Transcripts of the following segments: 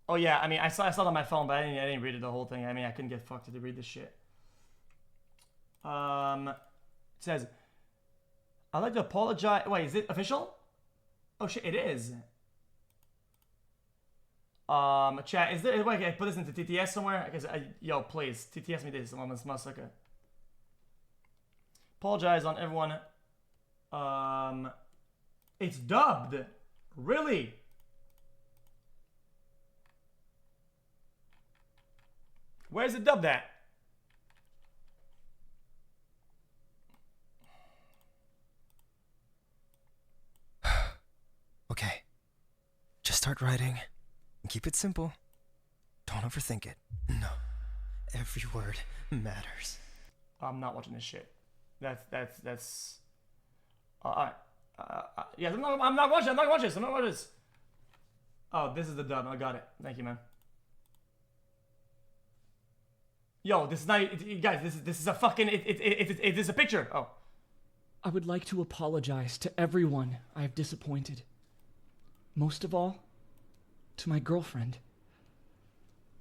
Oh yeah, I mean, I saw it on my phone, but I didn't read it the whole thing. I mean, I couldn't get fucked to read this shit. It says, I'd like to apologize. Wait, is it official? Oh shit, it is. Chat, is there? Wait, can I put this into TTS somewhere? Because yo, please, TTS me this. I'm sucker. Apologize on everyone. It's dubbed. Really? Where's it dubbed at? Okay. Just start writing. And keep it simple. Don't overthink it. No. Every word matters. I'm not watching this shit. That's yeah, I'm not watching. I'm not watching this. I'm not watching this. Oh, this is the dub. I got it. Thank you, man. Yo, this is not, guys. This is a fucking. It is a picture. Oh. I would like to apologize to everyone I have disappointed. Most of all, to my girlfriend.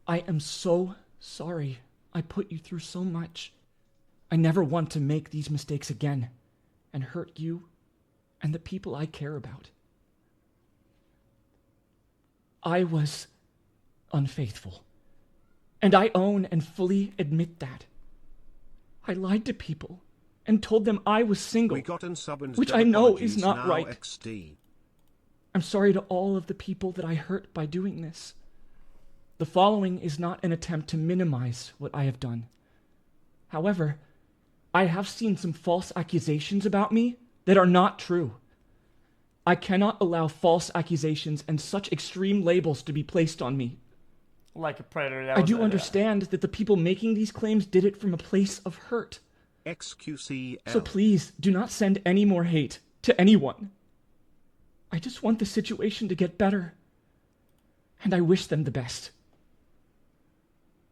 I am so sorry I put you through so much. I never want to make these mistakes again and hurt you and the people I care about. I was unfaithful, and I own and fully admit that. I lied to people and told them I was single, which I know is not right. XD. I'm sorry to all of the people that I hurt by doing this. The following is not an attempt to minimize what I have done. However, I have seen some false accusations about me that are not true. I cannot allow false accusations and such extreme labels to be placed on me. Like a predator. I do understand that the people making these claims did it from a place of hurt. xqcL. So please, do not send any more hate to anyone. I just want the situation to get better. And I wish them the best.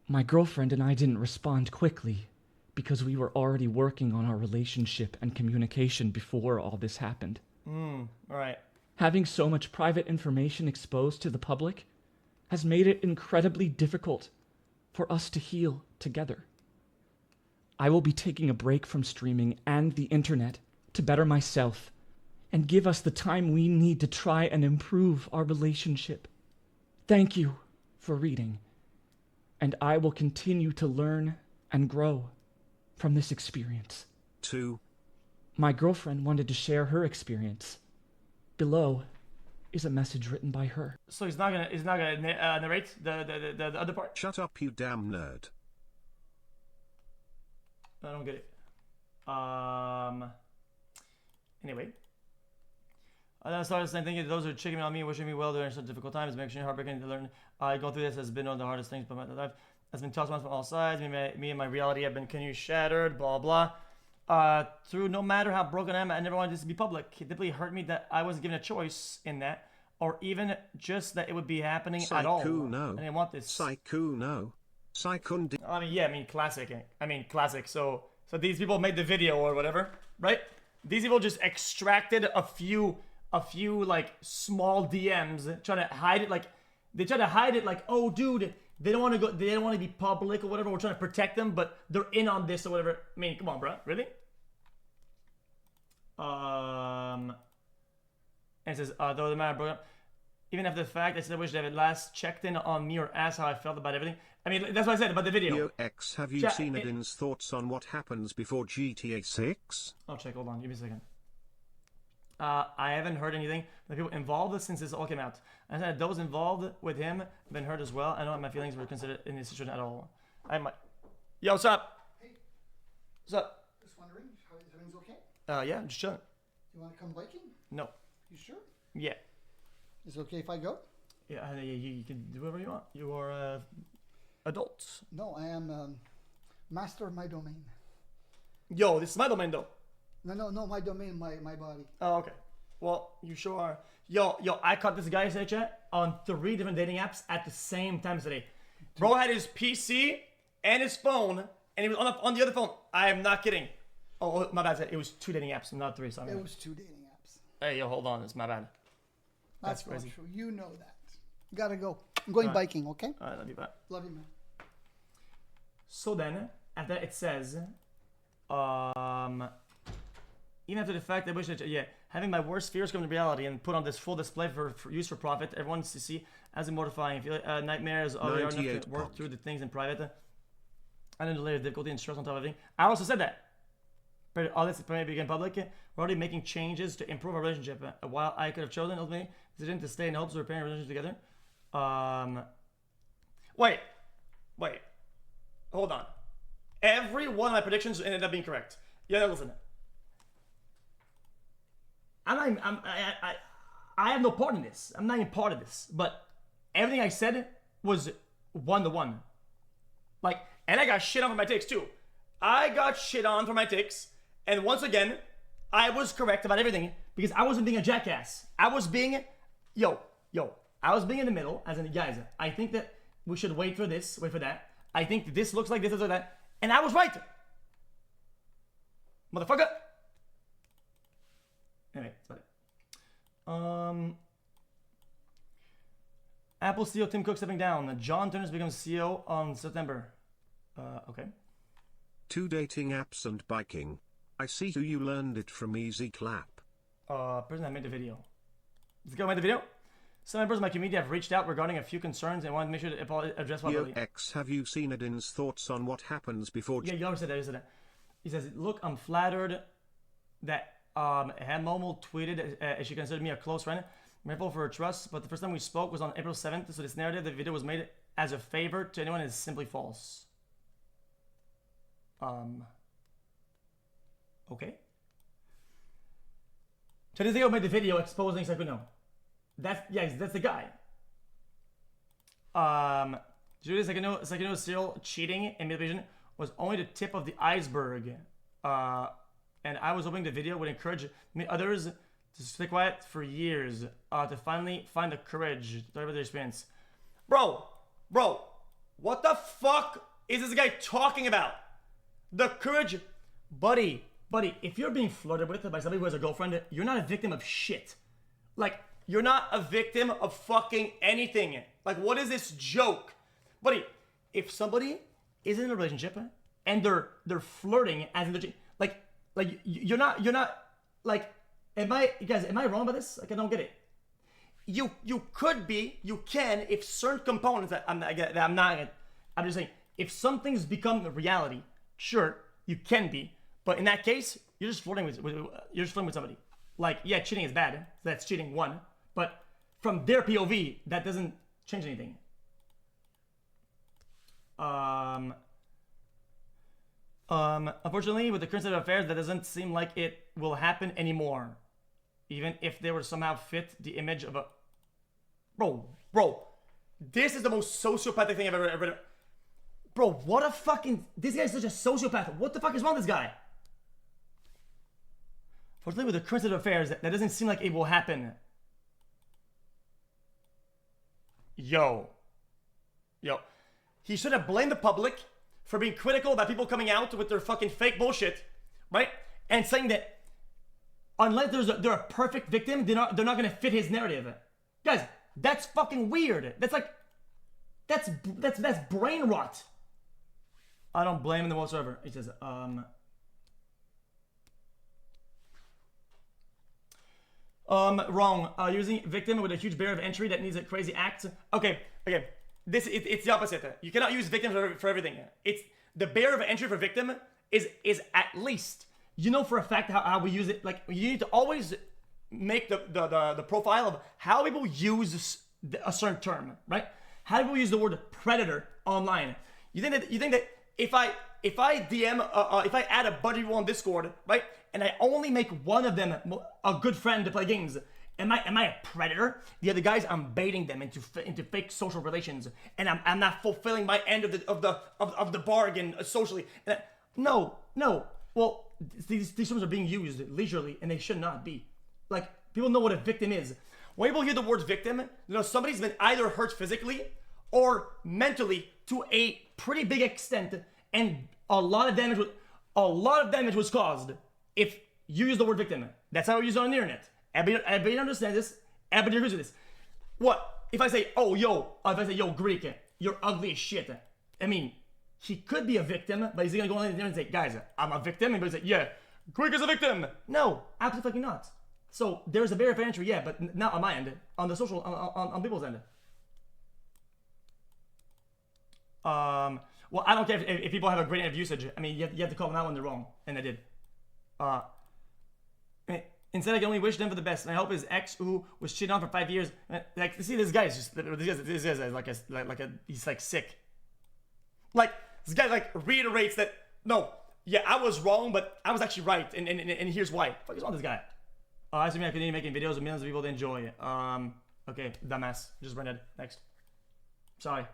My girlfriend and I didn't respond quickly because we were already working on our relationship and communication before all this happened. Alright. Having so much private information exposed to the public has made it incredibly difficult for us to heal together. I will be taking a break from streaming and the internet to better myself and give us the time we need to try and improve our relationship. Thank you for reading, and I will continue to learn and grow from this experience. 2. My girlfriend wanted to share her experience. Below is a message written by her. So he's not gonna narrate the other part. Shut up, you damn nerd. I don't get it. Anyway. I then started thinking those who are checking on me, wishing me well during such difficult times, makes me heartbreaking to learn. Going through this has been one of the hardest things, but my life has been tossed around from all sides. Me and my reality have been continually shattered. Blah blah. Through no matter how broken I am, I never wanted this to be public. It deeply hurt me that I wasn't given a choice in that, or even just that it would be happening at all. Sykkuno. I didn't want this. Sykkuno. Sykkuno. I mean, yeah, classic. Classic. So these people made the video or whatever, right? These people just extracted a few like small DMs, trying to hide it. Like they try to hide it. Like, oh, dude, they don't want to go. They don't want to be public or whatever. We're trying to protect them, but they're in on this or whatever. I mean, come on, bro, really? And it says, though the matter broke up, even after the fact, I still wish they had last checked in on me or asked how I felt about everything. I mean, that's what I said about the video. Yo X, have you seen Edin's thoughts on what happens before GTA 6? I'll check. Hold on, give me a second. I haven't heard anything. The people involved since this all came out. I said those involved with him have been hurt as well. I don't have my feelings were considered in this situation at all. Yo, what's up? Hey. What's up? Just wondering, everything's okay? Yeah, just chilling. You want to come biking? No. You sure? Yeah. Is it okay if I go? Yeah, you can do whatever you want. You are adults. No, I am master of my domain. Yo, this is my domain though. No, my domain, my body. Oh, okay. Well, you sure are. Yo, I caught this guy yesterday, chat, on 3 different dating apps at the same time today. Bro had his PC and his phone, and he was on the other phone. I am not kidding. Oh, my bad. It was 2 dating apps, not 3. Sorry. It was 2 dating apps. Hey, yo, hold on. It's my bad. That's crazy. not true. You know that. Gotta go. I'm going biking, okay? Alright, love you, bye. Love you, man. So then, after that, it says, even after the fact I wish that, having my worst fears come to reality and put on this full display for use for profit, everyone to see as a mortifying. Feel nightmares are hard enough to work through the things in private. And then the layer of difficulty and stress on top of everything. I also said that. But all this may begin public. We're already making changes to improve our relationship. While I could have chosen ultimately decision to stay in hopes of repairing our relationship together. Wait. Hold on. Every one of my predictions ended up being correct. Yeah, listen. I have no part in this. I'm not even part of this. But everything I said was 1-to-1. Like, and I got shit on for my takes too. I got shit on for my takes. And once again, I was correct about everything because I wasn't being a jackass. I was being, I was being in the middle, as in, guys, I think that we should wait for this, wait for that. I think this looks like this, looks like that. And I was right. Motherfucker. Anyway, that's about it. Apple CEO Tim Cook stepping down. John Turner becomes CEO on September. Okay. 2 dating apps and biking. I see who you learned it from. Easy clap. Person that made the video. This guy made the video? Some members of my community have reached out regarding a few concerns and wanted to make sure to address properly. X, have you seen Edin's thoughts on what happens before... Yeah, you already said that, He says, look, I'm flattered that Momo tweeted she considered me a close friend. I'm grateful for her trust, but the first time we spoke was on April 7th, so this narrative, the video was made as a favor to anyone is simply false. Okay. 2 days ago, made the video exposing Sykkuno. That's the guy. Julius Sykkuno's serial cheating in Division was only the tip of the iceberg. And I was hoping the video would encourage others to stay quiet for years, to finally find the courage to talk about their experience. Bro, what the fuck is this guy talking about? The courage, buddy, if you're being flirted with by somebody who has a girlfriend, you're not a victim of shit. Like, you're not a victim of fucking anything. Like, what is this joke? Buddy, if somebody is in a relationship and they're flirting as in the like you're not like, am I wrong about this? Like, I don't get it. You can if certain components I'm just saying, if some things become a reality, sure, you can be, but in that case, you're just flirting with somebody. Like, yeah, cheating is bad. That's cheating one, but from their POV, that doesn't change anything. Unfortunately, with the current state of affairs, that doesn't seem like it will happen anymore. Even if they were somehow fit the image of a... Bro, this is the most sociopathic thing I've ever read. Bro, what a fucking... This guy's such a sociopath. What the fuck is wrong with this guy? Fortunately, with the current state of affairs, that doesn't seem like it will happen. Yo. He should have blamed the public for being critical about people coming out with their fucking fake bullshit, right? And saying that unless they're a perfect victim, they're not gonna fit his narrative. Guys, that's fucking weird. That's like, that's brain rot. I don't blame him whatsoever. He says, wrong. Using victim with a huge barrier of entry that needs a crazy act. Okay. It's the opposite. You cannot use victim for everything. It's the barrier of entry for victim is at least, you know for a fact how we use it. Like, you need to always make the profile of how people use a certain term, right? How people use the word predator online. You think that if I DM if I add a buddy on Discord, right, and I only make one of them a good friend to play games, am I a predator? The other guys, I'm baiting them into fake social relations, and I'm not fulfilling my end of the bargain socially. No. Well, these terms are being used leisurely, and they should not be. Like, people know what a victim is. When people hear the word victim, somebody's been either hurt physically or mentally to a pretty big extent, and a lot of damage was caused if you use the word victim. That's how we use it on the internet. Everybody understands this. Everybody agrees with this. What? if I say, yo, Greek, you're ugly as shit. I mean, he could be a victim, but he's gonna go in there and say, guys, I'm a victim. And he's like, yeah, Greek is a victim. No, absolutely fucking not. So there's a barrier for entry, yeah, but not on my end, on the social, on people's end. Well, I don't care if people have a great end of usage. I mean, you have to call them out when they're wrong, and I did. Instead, I can only wish them for the best, and I hope his ex, who was cheating on for 5 years, like, see, this guy's just, this guy's he's like sick. Like, this guy like reiterates that, no, yeah, I was wrong, but I was actually right, and here's why. What is wrong with this guy? I assume I continue making videos with millions of people to enjoy. Okay, dumbass. Just run it. Next. Sorry.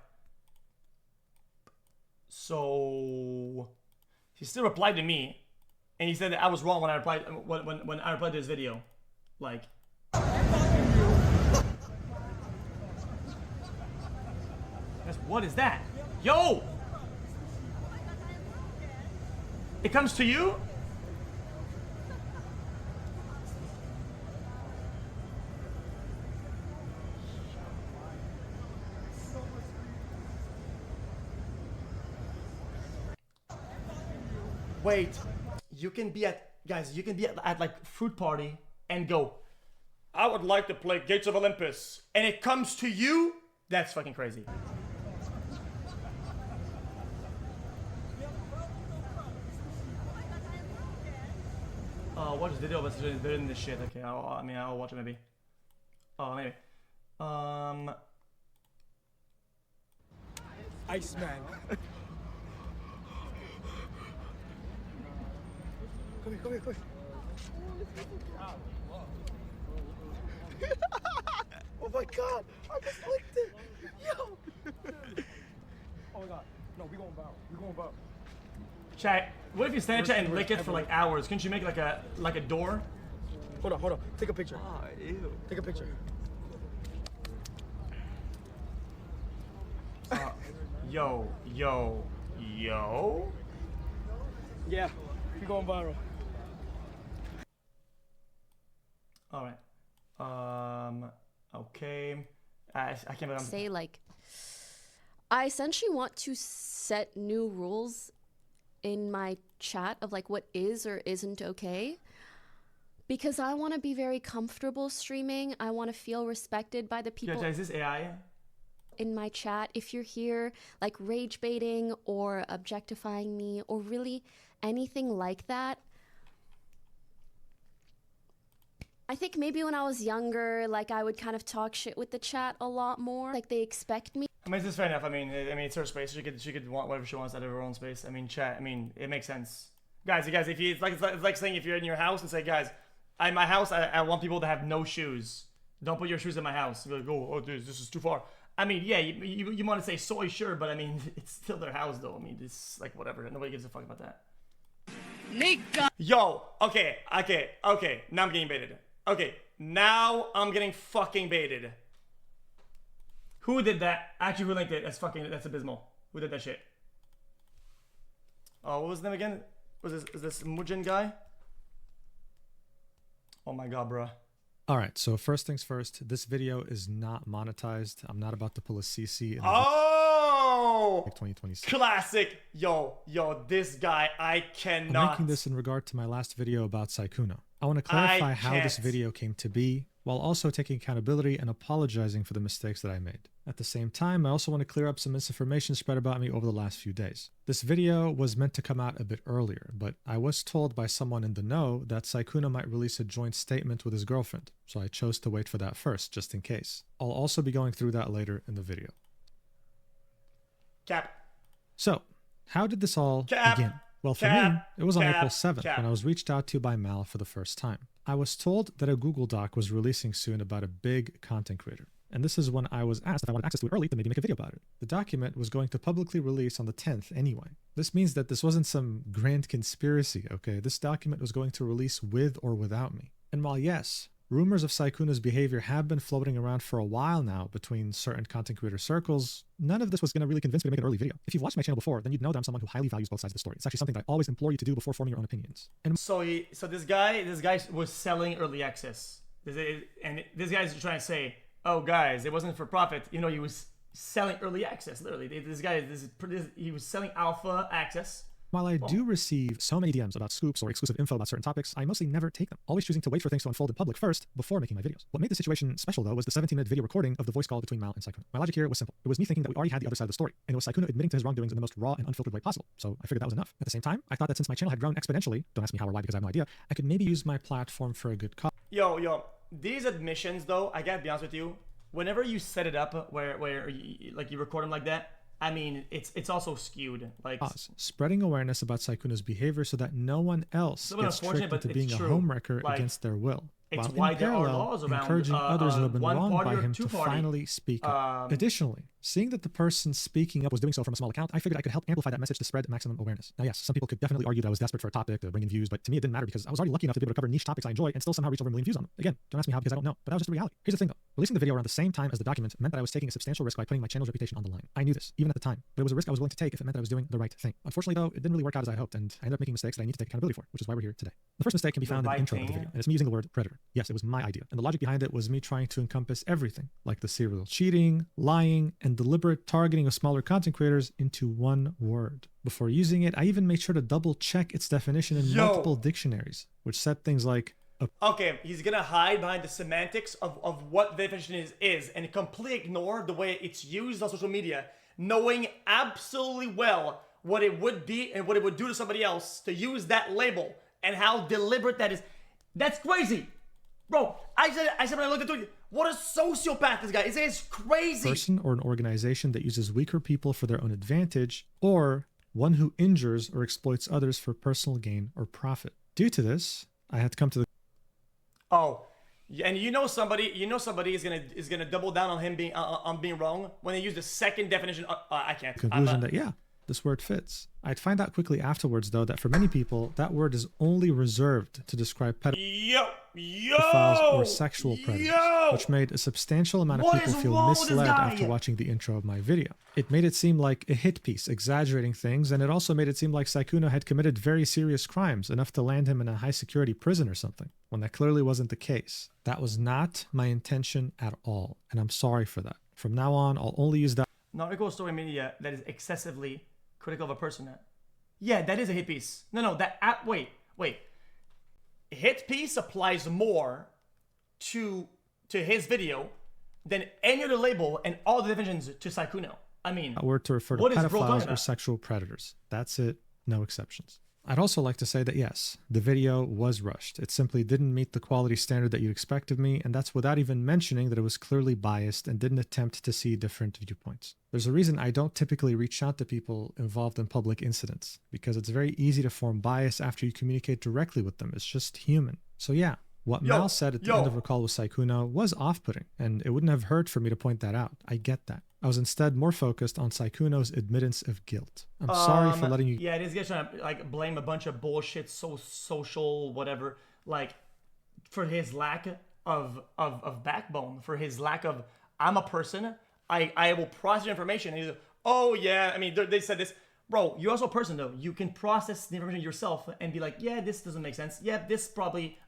So he still replied to me, and he said that I was wrong when I replied when I replied to his video. Like, what is that? Yo! It comes to you? Wait, you can be at, guys, you can be at like fruit party and go, I would like to play Gates of Olympus, and it comes to you? That's fucking crazy. Watch this video, but it's really better than this shit. Okay, I'll watch it maybe. Oh, maybe. Iceman. Come here. Oh my god, I just licked it. Yo. Oh my god. No, we going bow. Chat, what if you stand in chat and lick it for like hours? Couldn't you make like a door? Hold on. Take a picture. Oh, ew. Take a picture. Yo. Yeah, we going viral. Alright. Okay. I can't believe say like, I essentially want to set new rules in my chat of like what is or isn't okay, because I want to be very comfortable streaming. I want to feel respected by the people. Yeah, is this AI? In my chat, if you're here like rage baiting or objectifying me or really anything like that, I think maybe when I was younger, like I would kind of talk shit with the chat a lot more. Like they expect me. I mean, this is fair enough. I mean, it's her space. She could want whatever she wants out of her own space. I mean, chat. I mean, it makes sense. Guys, if you, it's like saying if you're in your house and say, guys, in my house, I want people to have no shoes. Don't put your shoes in my house. You're like, oh, dude, this is too far. I mean, yeah, you want to say soy, sure, but I mean, it's still their house, though. I mean, it's like whatever. Nobody gives a fuck about that. Nika. Yo, okay. Now I'm getting baited. Okay, now I'm getting fucking baited. Who did that? Actually, who linked it? That's abysmal. Who did that shit? Oh, what was his name again? Is this Mujin guy? Oh my god, bruh. Alright, so first things first, this video is not monetized. I'm not about to pull a CC in oh! 2026. Classic! Yo, this guy, I cannot. I'm making this in regard to my last video about Sykkuno. I want to clarify how this video came to be, while also taking accountability and apologizing for the mistakes that I made. At the same time, I also want to clear up some misinformation spread about me over the last few days. This video was meant to come out a bit earlier, but I was told by someone in the know that Sykkuno might release a joint statement with his girlfriend, so I chose to wait for that first, just in case. I'll also be going through that later in the video. Cap. So, how did this all begin? Well, for me, it was on April 7th when I was reached out to by Mal for the first time. I was told that a Google Doc was releasing soon about a big content creator. And this is when I was asked if I wanted access to it early to maybe make a video about it. The document was going to publicly release on the 10th anyway. This means that this wasn't some grand conspiracy, okay? This document was going to release with or without me. And while yes, rumors of Sykkuno's behavior have been floating around for a while now between certain content creator circles, none of this was going to really convince me to make an early video. If you've watched my channel before, then you'd know that I'm someone who highly values both sides of the story. It's actually something that I always implore you to do before forming your own opinions. And so this guy was selling early access. And this guy's trying to say, oh guys, it wasn't for profit. You know, he was selling early access. Literally, he was selling alpha access. While I do receive so many DMs about scoops or exclusive info about certain topics, I mostly never take them, always choosing to wait for things to unfold in public first before making my videos. What made the situation special, though, was the 17-minute video recording of the voice call between Mal and Sykkuno. My logic here was simple. It was me thinking that we already had the other side of the story, and it was Sykkuno admitting to his wrongdoings in the most raw and unfiltered way possible, so I figured that was enough. At the same time, I thought that since my channel had grown exponentially, don't ask me how or why because I have no idea, I could maybe use my platform for a good cause. Yo, these admissions, though, I gotta be honest with you, whenever you set it up where you record them like that, I mean, it's also skewed. Like spreading awareness about Sykkuno's behavior so that no one else gets tricked into being a homewrecker against their will. It's while why in there are parallel, laws around encouraging others who have been wronged by him to two-party. finally speak up. Additionally, seeing that the person speaking up was doing so from a small account, I figured I could help amplify that message to spread maximum awareness. Now, yes, some people could definitely argue that I was desperate for a topic to bring in views, but to me it didn't matter because I was already lucky enough to be able to cover niche topics I enjoy and still somehow reach over 1 million views on them. Again, don't ask me how because I don't know, but that was just the reality. Here's the thing though, releasing the video around the same time as the document meant that I was taking a substantial risk by putting my channel's reputation on the line. I knew this, even at the time, but it was a risk I was willing to take if it meant that I was doing the right thing. Unfortunately though, it didn't really work out as I hoped, and I ended up making mistakes that I need to take accountability for, which is why we're here today. The first mistake can be found in the intro of the video, and it's me using the word predator. Yes, it was my idea, and the logic behind it was me trying to encompass everything, like the serial cheating, lying, and deliberate targeting of smaller content creators into one word. Before using it, I even made sure to double check its definition in multiple dictionaries, which said things like okay, he's gonna hide behind the semantics of what the definition is and completely ignore the way it's used on social media, knowing absolutely well what it would be and what it would do to somebody else to use that label and how deliberate that is. That's crazy. Bro, I said when I looked at it, what a sociopath this guy is. It's crazy. Person or an organization that uses weaker people for their own advantage, or one who injures or exploits others for personal gain or profit. Due to this, I had to come to the and you know somebody is gonna double down on him being wrong when they use the second definition. I can't. Conclusion that yeah, this word fits. I'd find out quickly afterwards though that for many people that word is only reserved to describe pedophiles or sexual predators, which made a substantial amount of people feel misled after watching the intro of my video. It made it seem like a hit piece, exaggerating things, and it also made it seem like Sykkuno had committed very serious crimes, enough to land him in a high security prison or something, when that clearly wasn't the case. That was not my intention at all, and I'm sorry for that. From now on, I'll only use that. Not equal story media that is excessively critical of a person. Yeah, that is a hit piece. No, wait. Hit piece applies more to his video than any other label and all the definitions to Sykkuno. I mean, a word to refer to pedophiles or sexual predators. That's it, no exceptions. I'd also like to say that yes, the video was rushed. It simply didn't meet the quality standard that you'd expect of me, and that's without even mentioning that it was clearly biased and didn't attempt to see different viewpoints. There's a reason I don't typically reach out to people involved in public incidents, because it's very easy to form bias after you communicate directly with them. It's just human. So yeah, what Mal said at the end of her call with Sykkuno was off-putting, and it wouldn't have hurt for me to point that out. I get that. I was instead more focused on Sykkuno's admittance of guilt. I'm sorry for letting you... Yeah, this guy's trying to like blame a bunch of bullshit, social, whatever, like, for his lack of backbone, for his lack of, I'm a person, I will process information. And he's like, oh yeah, I mean, they said this. Bro, you're also a person though. You can process the information yourself and be like, yeah, this doesn't make sense. Yeah, this probably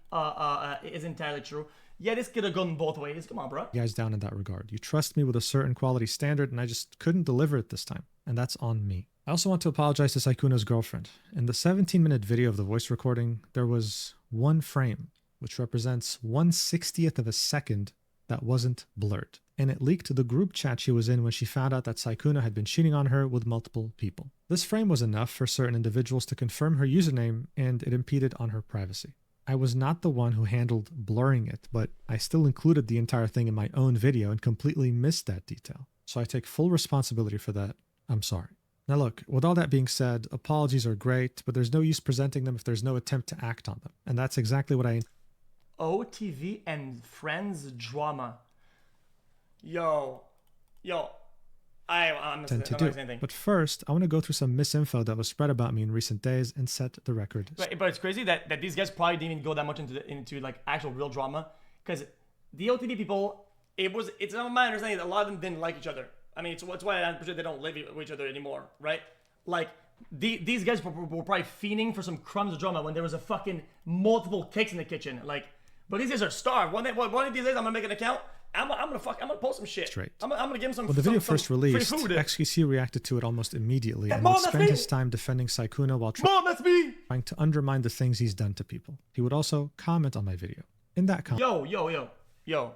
is entirely true. Yeah, this could have gone both ways. Come on, bro. You guys down in that regard. You trust me with a certain quality standard, and I just couldn't deliver it this time. And that's on me. I also want to apologize to Sykkuno's girlfriend. In the 17-minute video of the voice recording, there was one frame, which represents 1/60th of a second, that wasn't blurred. And it leaked to the group chat she was in when she found out that Sykkuno had been cheating on her with multiple people. This frame was enough for certain individuals to confirm her username, and it impeded on her privacy. I was not the one who handled blurring it, but I still included the entire thing in my own video and completely missed that detail. So I take full responsibility for that. I'm sorry. Now look, with all that being said, apologies are great, but there's no use presenting them if there's no attempt to act on them. And that's exactly what I... OTV and Friends drama. Yo. I'm tend to do. But first, I want to go through some misinfo that was spread about me in recent days and set the record. Right, but it's crazy that these guys probably didn't even go that much into like actual real drama, because the OTV people, it's not my understanding that a lot of them didn't like each other. I mean, it's why I'm sure they don't live with each other anymore, right? Like these guys were probably fiending for some crumbs of drama when there was a fucking multiple cakes in the kitchen. Like, but these guys are starved. One of these days I'm gonna make an account I'm gonna post some shit. Straight. I'm gonna give him some. When the video some first free released, food. xQc reacted to it almost immediately and Mom, would that's spend me. his time defending Sykkuno while Mom, that's me. trying to undermine the things he's done to people. He would also comment on my video. In that comment, Yo.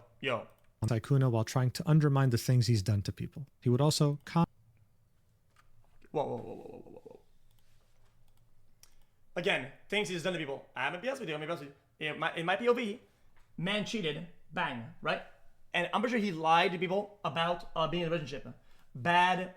on Sykkuno while trying to undermine the things he's done to people. He would also comment. Whoa. Again, things he's done to people. I'm gonna be honest with you. In my POV, man cheated, bang, right? And I'm pretty sure he lied to people about being in a relationship. Bad.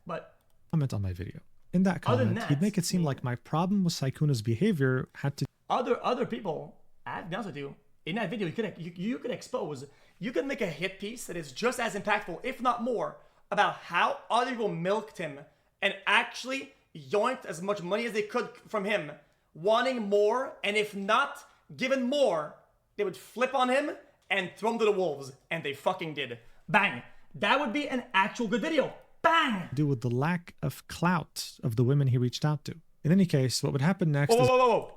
But Comment on my video. In that Other than comment, that, he'd make it seem like my problem with Sykkuno's behavior had to other people, I'll be honest with you, in that video, you could expose, you could make a hit piece that is just as impactful, if not more, about how other people milked him and actually yoinked as much money as they could from him, wanting more, and if not given more, they would flip on him and throw him to the wolves, and they fucking did. Bang. That would be an actual good video. Bang. do with the lack of clout of the women he reached out to. In any case, what would happen next is Whoa.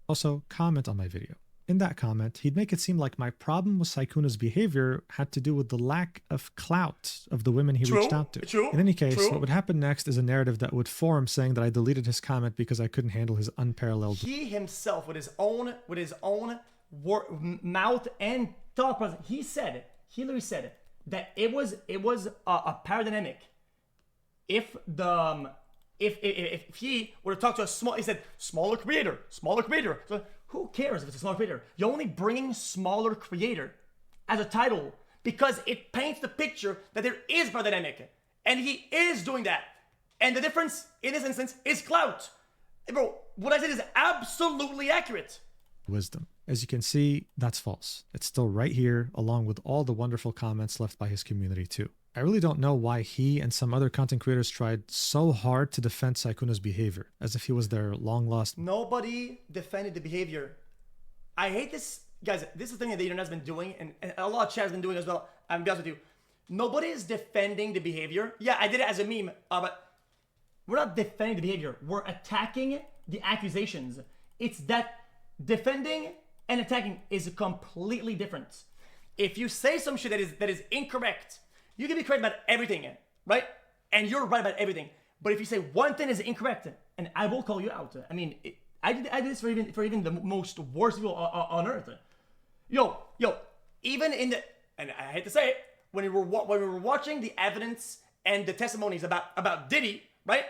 also comment on my video. In that comment, he'd make it seem like my problem with Sykkuno's behavior had to do with the lack of clout of the women he reached out to. In any case, what would happen next is a narrative that would form saying that I deleted his comment because I couldn't handle his unparalleled. He himself, with his own mouth and thought process, he literally said that it was a paradigmic. If he were to talk to he said smaller creator. So who cares if it's a smaller creator? You're only bringing smaller creator as a title because it paints the picture that there is paradigmic, and he is doing that. And the difference in this instance is clout. Bro, what I said is absolutely accurate. Wisdom. As you can see, that's false. It's still right here, along with all the wonderful comments left by his community too. I really don't know why he and some other content creators tried so hard to defend Sykkuno's behavior, as if he was their long-lost. Nobody defended the behavior. I hate this. Guys, this is the thing that the internet's been doing, and a lot of chat has been doing as well. I'm be honest with you. Nobody is defending the behavior. Yeah, I did it as a meme, but we're not defending the behavior. We're attacking the accusations. It's that defending and attacking is completely different. If you say some shit that is incorrect, you can be correct about everything, right? And you're right about everything. But if you say one thing is incorrect, and I will call you out. I mean, I did this for even the most worst people on earth. Yo, even in the, and I hate to say it, when we were watching the evidence and the testimonies about Diddy, right?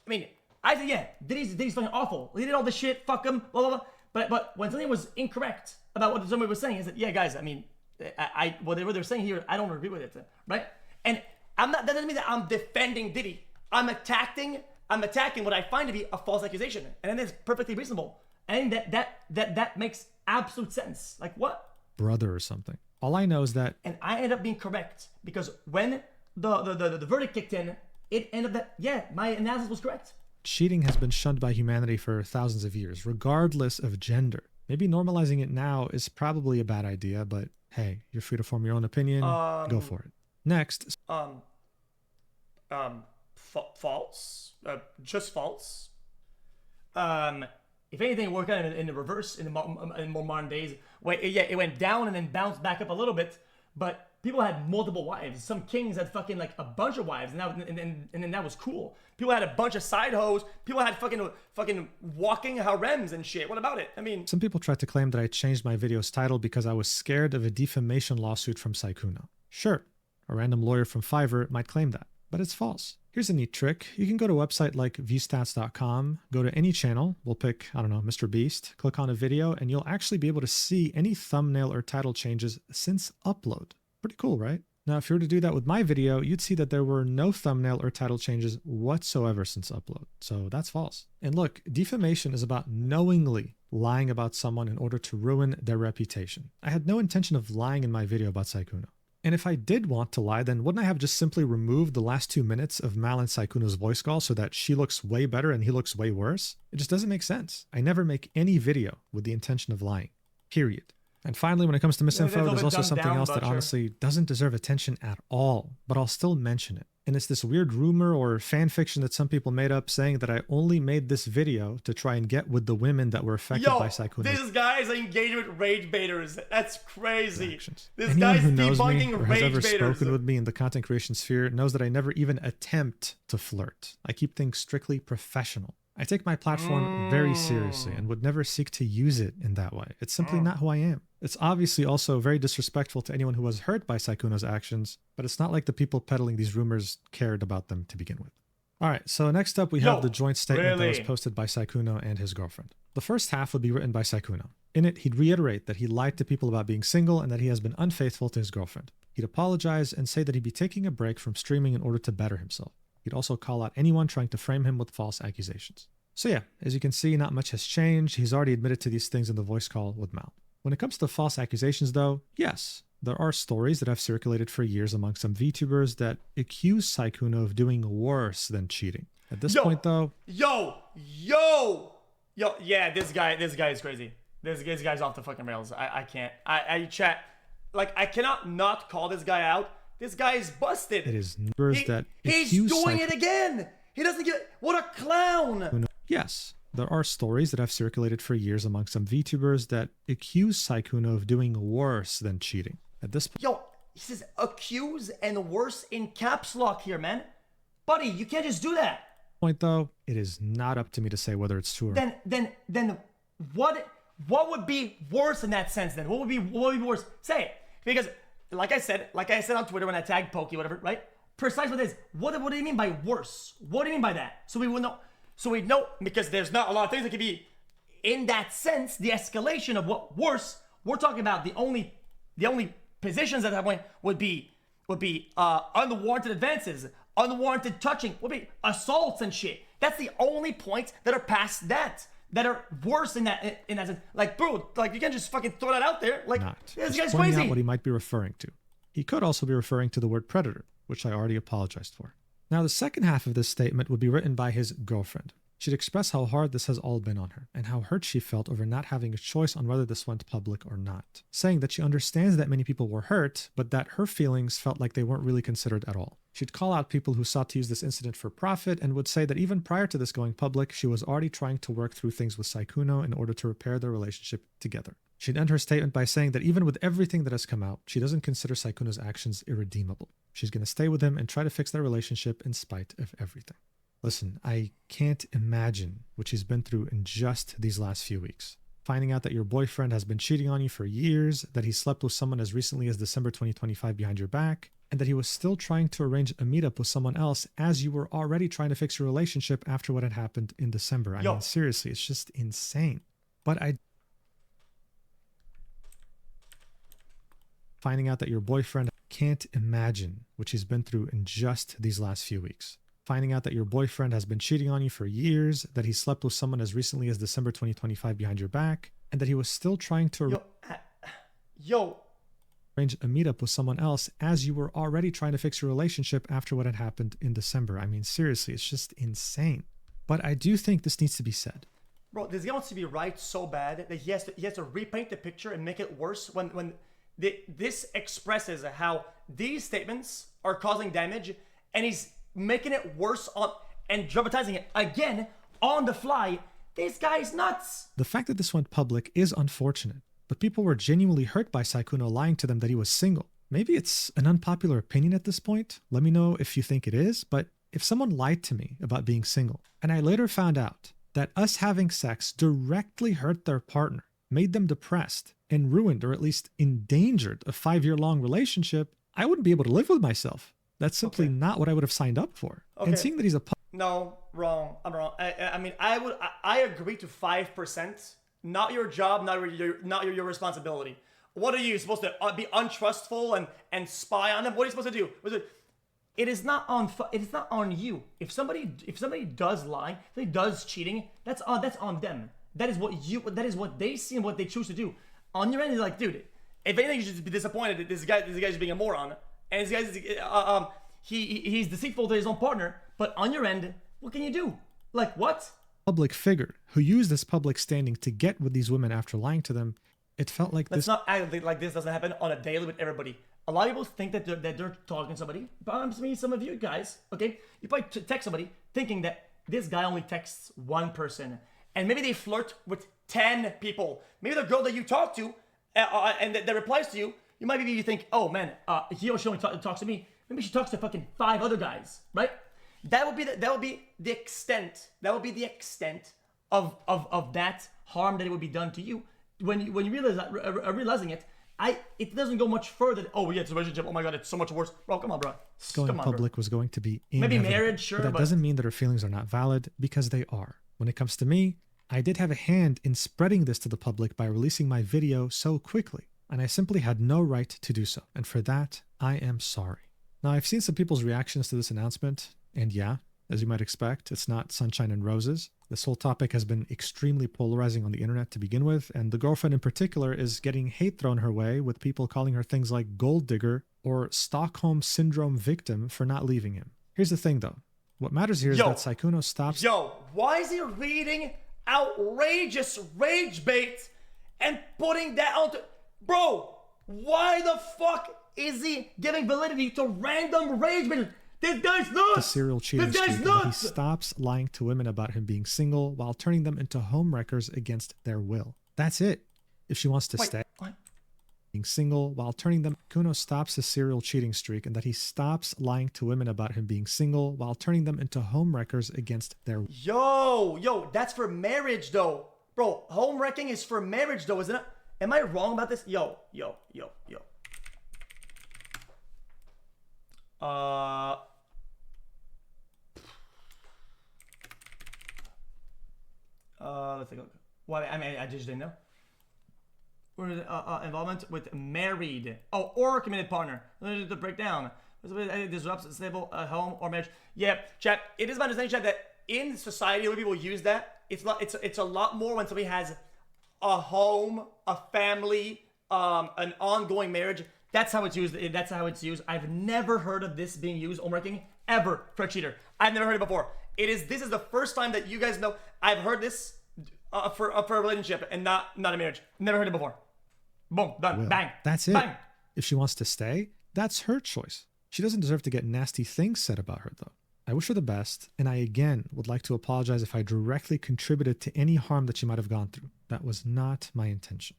I mean, I said, yeah, Diddy's fucking awful. He did all this shit, fuck him, blah, blah, blah. But when something was incorrect about what somebody was saying, I said, yeah, guys, I mean, whatever they're saying here, I don't agree with it, right? And that doesn't mean that I'm defending Diddy. I'm attacking what I find to be a false accusation. And then it's perfectly reasonable. And that makes absolute sense. Like what? Brother or something. All I know is that. And I ended up being correct because when the verdict kicked in, it ended up that, yeah, my analysis was correct. Cheating has been shunned by humanity for thousands of years, regardless of gender. Maybe normalizing it now is probably a bad idea, but hey, you're free to form your own opinion. Go for it. Next. False. Just false. If anything, it worked out in the reverse in more modern days. It went down and then bounced back up a little bit, but people had multiple wives. Some kings had fucking like a bunch of wives, and then that was cool. People had a bunch of side hoes. People had fucking walking harems and shit. What about it? I mean, some people tried to claim that I changed my video's title because I was scared of a defamation lawsuit from Sykkuno. Sure, a random lawyer from Fiverr might claim that, but it's false. Here's a neat trick. You can go to a website like viewstats.com, go to any channel, we'll pick, I don't know, Mr. Beast, click on a video, and you'll actually be able to see any thumbnail or title changes since upload. Pretty cool, right? Now, if you were to do that with my video, you'd see that there were no thumbnail or title changes whatsoever since upload. So that's false. And look, defamation is about knowingly lying about someone in order to ruin their reputation. I had no intention of lying in my video about Sykkuno. And if I did want to lie, then wouldn't I have just simply removed the last 2 minutes of Mal and Sykkuno's voice call so that she looks way better and he looks way worse? It just doesn't make sense. I never make any video with the intention of lying. Period. And finally, when it comes to misinfo, there's also something else that Butcher. honestly doesn't deserve attention at all, but I'll still mention it. And it's this weird rumor or fan fiction that some people made up saying that I only made this video to try and get with the women that were affected by Sykkuno's This guy's engaged with rage baiters. That's crazy. actions. This Anyone guy's who knows me debunking or has rage ever baiters. spoken with me in the content creation sphere knows that I never even attempt to flirt. I keep things strictly professional. I take my platform very seriously and would never seek to use it in that way. It's simply not who I am. It's obviously also very disrespectful to anyone who was hurt by Sykkuno's actions, but it's not like the people peddling these rumors cared about them to begin with. All right, so next up we have the joint statement that was posted by Sykkuno and his girlfriend. The first half would be written by Sykkuno. In it, he'd reiterate that he lied to people about being single and that he has been unfaithful to his girlfriend. He'd apologize and say that he'd be taking a break from streaming in order to better himself. He'd also call out anyone trying to frame him with false accusations. So yeah, as you can see, not much has changed. He's already admitted to these things in the voice call with Mal. When it comes to false accusations though, yes, there are stories that have circulated for years among some VTubers that accuse Sykkuno of doing worse than cheating. At this point though... Yeah, this guy is crazy. This guy's off the fucking rails. I can't. I chat. Like, I cannot not call this guy out. This guy is busted. It is numbers that he's doing it again. He doesn't get... What a clown. Yes, there are stories that have circulated for years among some VTubers that accuse Sykkuno of doing worse than cheating. At this point... He says accuse and worse in caps lock here, man. Buddy, you can't just do that. Point though, it is not up to me to say whether it's true or not. Then what would be worse in that sense then? What would be worse? Say it. Because like I said on Twitter when I tagged Pokey, whatever, right? Precisely what it is. What do you mean by worse? What do you mean by that? So we would know. So we know, because there's not a lot of things that could be in that sense, the escalation of what worse. We're talking about the only positions at that point would be unwarranted advances, unwarranted touching, would be assaults and shit. That's the only points that are past that are worse in that sense. Like, bro, like you can't just fucking throw that out there. Like, this guy's pointing crazy. out what he might be referring to. He could also be referring to the word predator, which I already apologized for. Now, the second half of this statement would be written by his girlfriend. She'd express how hard this has all been on her, and how hurt she felt over not having a choice on whether this went public or not, saying that she understands that many people were hurt, but that her feelings felt like they weren't really considered at all. She'd call out people who sought to use this incident for profit, and would say that even prior to this going public, she was already trying to work through things with Sykkuno in order to repair their relationship together. She'd end her statement by saying that even with everything that has come out, she doesn't consider Sykkuno's actions irredeemable. She's going to stay with him and try to fix their relationship in spite of everything. Listen, I can't imagine what she's been through in just these last few weeks. Finding out that your boyfriend has been cheating on you for years, that he slept with someone as recently as December 2025 behind your back, and that he was still trying to arrange a meetup with someone else as you were already trying to fix your relationship after what had happened in December. I mean, seriously, it's just insane. But finding out that your boyfriend can't imagine what she's been through in just these last few weeks. Finding out that your boyfriend has been cheating on you for years, that he slept with someone as recently as December 2025 behind your back, and that he was still trying to arrange a meetup with someone else as you were already trying to fix your relationship after what had happened in December. I mean, seriously, it's just insane. But I do think this needs to be said. Bro, this guy wants to be right so bad that he has to repaint the picture and make it worse when this expresses how these statements are causing damage, and he's making it worse and dramatizing it again on the fly. This guy's nuts. The fact that this went public is unfortunate, but people were genuinely hurt by Sykkuno lying to them that he was single. Maybe it's an unpopular opinion at this point. Let me know if you think it is, but if someone lied to me about being single, and I later found out that us having sex directly hurt their partner, made them depressed, and ruined or at least endangered a 5-year-long relationship, I wouldn't be able to live with myself. That's simply not what I would have signed up for. And seeing that he's a... No, wrong. I'm wrong. I mean, I agree to 5%. Not your job, not your responsibility. What are you supposed to be untrustful and spy on them? What are you supposed to do? It is not on you. If somebody does lying, if somebody does cheating, that's on them. That is what they see and what they choose to do. On your end, you're like, dude, if anything, you should be disappointed that this guy's being a moron. And this guy's he's deceitful to his own partner. But on your end, what can you do? Like what? Public figure who used this public standing to get with these women after lying to them, It felt like Let's this. not act like this doesn't happen on a daily with everybody. A lot of people think that they're talking to somebody. But me, some of you guys, okay? You probably text somebody thinking that this guy only texts one person. And maybe they flirt with 10 people. Maybe the girl that you talk to and that replies to you, you think, oh man, she only talks to me. Maybe she talks to fucking 5 other guys, right? That would be the extent. That would be the extent of that harm that it would be done to you. When you realize that, realizing it, it doesn't go much further. Oh yeah, it's a relationship. Oh my god, it's so much worse. Bro, come on, bro. Going public was going to be maybe inevitable. marriage, sure, but that doesn't mean that her feelings are not valid, because they are. When it comes to me, I did have a hand in spreading this to the public by releasing my video so quickly, and I simply had no right to do so, and for that, I am sorry. Now, I've seen some people's reactions to this announcement, and yeah, as you might expect, it's not sunshine and roses. This whole topic has been extremely polarizing on the internet to begin with, and the girlfriend in particular is getting hate thrown her way, with people calling her things like gold digger or Stockholm Syndrome victim for not leaving him. Here's the thing though. What matters here is that Sykkuno stops... Why is he reading outrageous rage bait and putting that onto... Bro, why the fuck is he giving validity to random rage bait? This guy's nuts! The serial cheating streak, and that he stops lying to women about him being single while turning them into homewreckers against their will. That's it. If she wants to stay... What? Being single while turning them... Sykkuno stops his serial cheating streak, and that he stops lying to women about him being single while turning them into homewreckers against their... Yo, that's for marriage though. Bro, homewrecking is for marriage though, isn't it? Am I wrong about this? Yo. Let's take a look. Well, I mean, I just didn't know. Involvement with married, or committed partner. The breakdown. Disrupts a stable home or marriage. Yeah, chat. It is my understanding, chat, that in society, when people use that, it's a lot more when somebody has a home, a family, an ongoing marriage. That's how it's used. That's how it's used. I've never heard of this being used, homewrecking, ever, for a cheater. I've never heard it before. This is the first time that you guys know I've heard this for a relationship and not a marriage. Never heard it before. Boom, done, will. bang. That's it. Bang. If she wants to stay, that's her choice. She doesn't deserve to get nasty things said about her, though. I wish her the best, and I again would like to apologize if I directly contributed to any harm that she might have gone through. That was not my intention.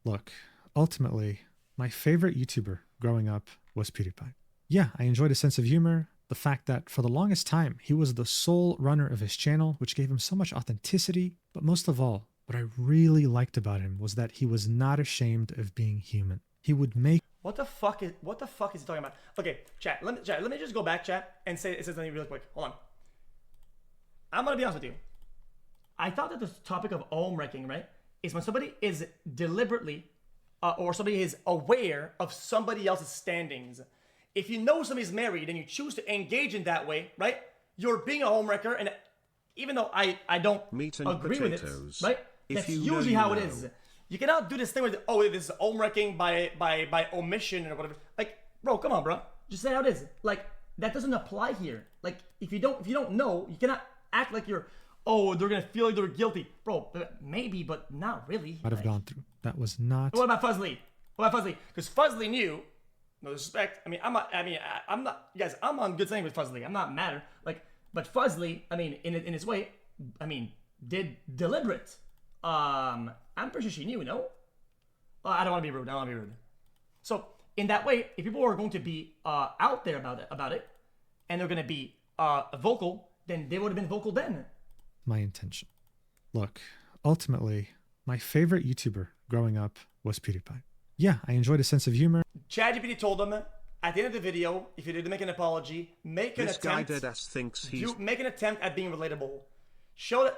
Look, ultimately, my favorite YouTuber growing up was PewDiePie. Yeah, I enjoyed his sense of humor, the fact that for the longest time, he was the sole runner of his channel, which gave him so much authenticity, but most of all, what I really liked about him was that he was not ashamed of being human. He would make... What the fuck is he talking about? Okay, chat, let me just go back, chat, and say something really quick. Hold on. I'm gonna be honest with you. I thought that the topic of homewrecking, right, is when somebody is deliberately or somebody is aware of somebody else's standings. If you know somebody's married and you choose to engage in that way, right, you're being a homewrecker, and even though I don't agree with it, right, that's usually how it is. You cannot do this thing with, this is homewrecking by omission or whatever. Like, bro, come on, bro. Just say how it is. Like, that doesn't apply here. Like, if you don't know, you cannot act like you're, they're gonna feel like they're guilty. Bro, maybe, but not really. Might have gone through. That was not... What about Fuzzly? Because Fuzzly knew, no disrespect, I'm not, guys, I'm on good standing with Fuzzly. I'm not mad. Like, but Fuzzly, in his way, did deliberate. I'm pretty sure she knew, no? I don't want to be rude. So, in that way, if people are going to be out there about it, and they're going to be vocal, then they would have been vocal then. My intention. Look, ultimately, my favorite YouTuber growing up was PewDiePie. Yeah, I enjoyed his sense of humor. ChatGPT told him at the end of the video, if you did make an apology, make an attempt. This guy deadass thinks he's... Make an attempt at being relatable. Show that...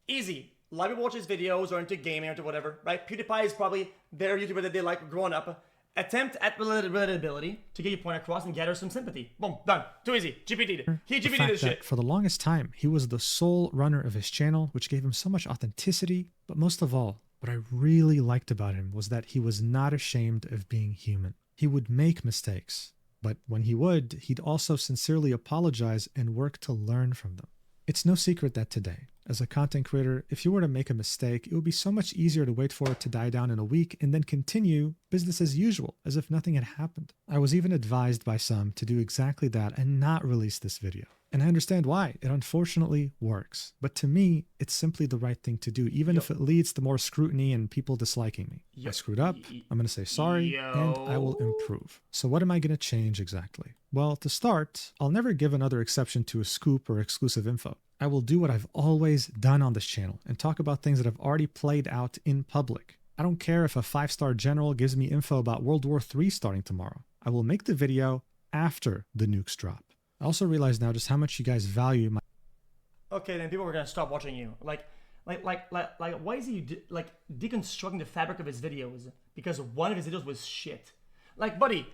Easy. A lot of people watch his videos or into gaming or into whatever, right? PewDiePie is probably their YouTuber that they like growing up. Attempt at relatability to get your point across and gather some sympathy. Boom, done. Too easy. GPT. He GPT'd his shit. For the longest time, he was the sole runner of his channel, which gave him so much authenticity. But most of all, what I really liked about him was that he was not ashamed of being human. He would make mistakes, but when he would, he'd also sincerely apologize and work to learn from them. It's no secret that today, As a content creator, if you were to make a mistake, it would be so much easier to wait for it to die down in a week and then continue business as usual, as if nothing had happened. I was even advised by some to do exactly that and not release this video. And I understand why. It unfortunately works. But to me, it's simply the right thing to do, even if it leads to more scrutiny and people disliking me. I screwed up, I'm going to say sorry, and I will improve. So what am I going to change exactly? Well, to start, I'll never give another exception to a scoop or exclusive info. I will do what I've always done on this channel and talk about things that have already played out in public. I don't care if a 5-star general gives me info about World War III starting tomorrow. I will make the video after the nukes drop. I also realize now just how much you guys value my... Okay, then people are gonna stop watching you. Like, why is he deconstructing the fabric of his videos? Because one of his videos was shit. Like, buddy.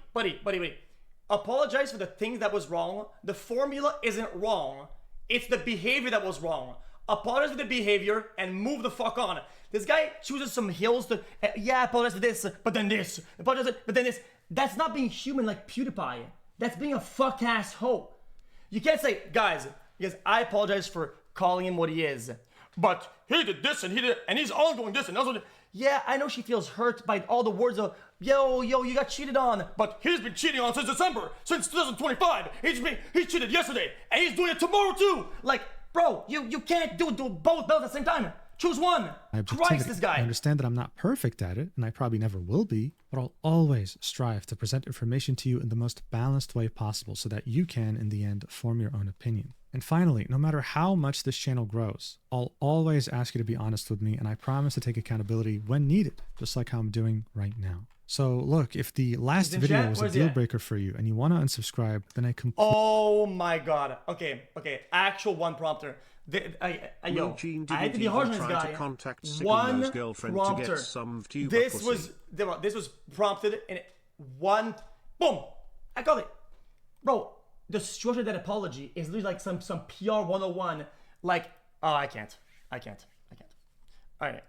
Apologize for the things that was wrong. The formula isn't wrong. It's the behavior that was wrong. Apologize for the behavior and move the fuck on. This guy chooses some hills to, yeah, apologize for this, but then this. Apologize, but then this. That's not being human like PewDiePie. That's being a fuck ass hoe. You can't say, guys, I apologize for calling him what he is, but he did this and he did, and he's all doing this and also. Yeah, I know she feels hurt by all the words of, yo, you got cheated on, but he's been cheating on since December, since 2025. He cheated yesterday, and he's doing it tomorrow too. Like, bro, you can't do both at the same time. Choose one. Christ, this guy. I understand that I'm not perfect at it, and I probably never will be, but I'll always strive to present information to you in the most balanced way possible so that you can, in the end, form your own opinion. And finally, no matter how much this channel grows, I'll always ask you to be honest with me, and I promise to take accountability when needed, just like how I'm doing right now. So look, if the last video was a deal breaker for you and you want to unsubscribe, then I completely... Oh my god. Okay. Actual one prompter. I had to be harsh on this guy. One prompter. This was prompted in one. Boom. I got it, bro. The structure of that apology is literally like some PR 101. Like, oh, I can't. All right.